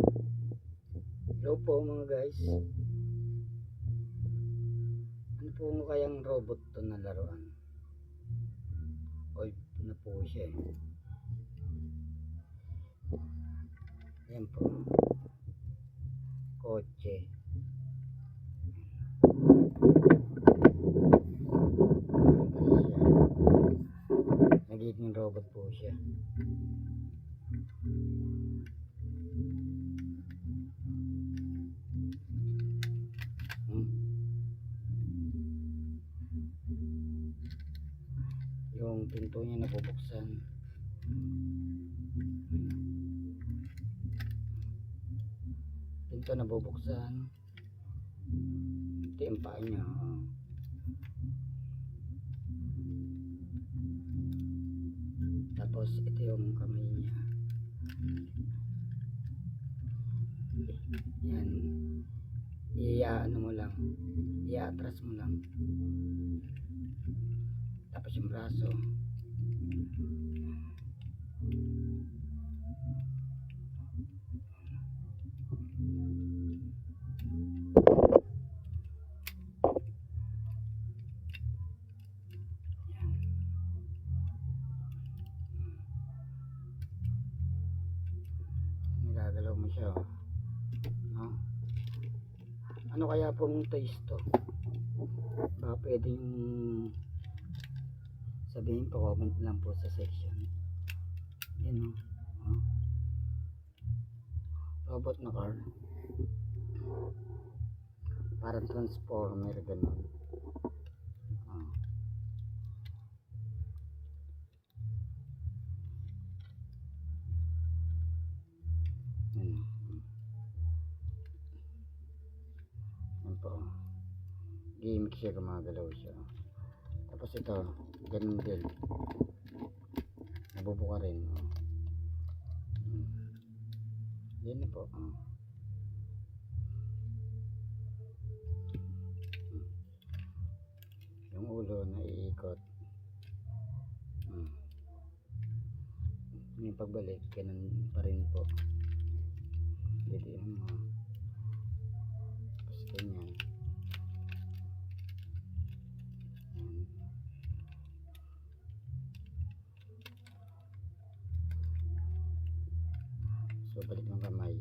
Hello po mga guys. Ano po kayang robot to na laruan? Oy, na po siya eh. Ayan po. Kotse. Nagiging robot po siya. Yung pinto niya nabubuksan. Pinto nabubuksan. Ito yung paa niya. Tapos ito yung kamay niya. Yan. Ano mo lang. I-atras mo lang. Tapos yung braso. Nagagalaw mo siya. Oh. Ano kaya pong toys to? Baka pwedeng sabihin po, comment lang po sa section. Yan o. Oh. Robot na car. Parang transformer ganun. Oh. Yan. Yan po. Gimmick siya, gumagalaw siya. Tapos ito, ganun din. Nabubuka rin. Oh. Yan na po. Oh. Yung ulo na iikot. Yung pagbalik, ganun pa rin po. Dito yung tapos ganyan. So balik ng kamay.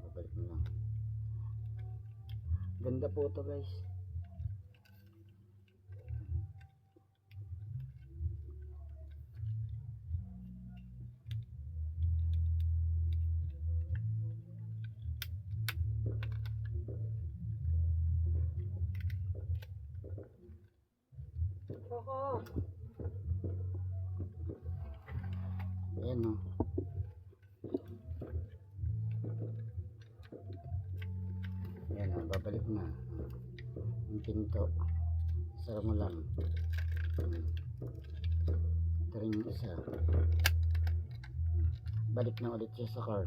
Babalik mo lang. Ganda po to guys. Koko. Ayan o. Ayan o, babalik na. Yung pinto. Sara mo lang. Ito rin yung isa. Balik na ulit siya sa car.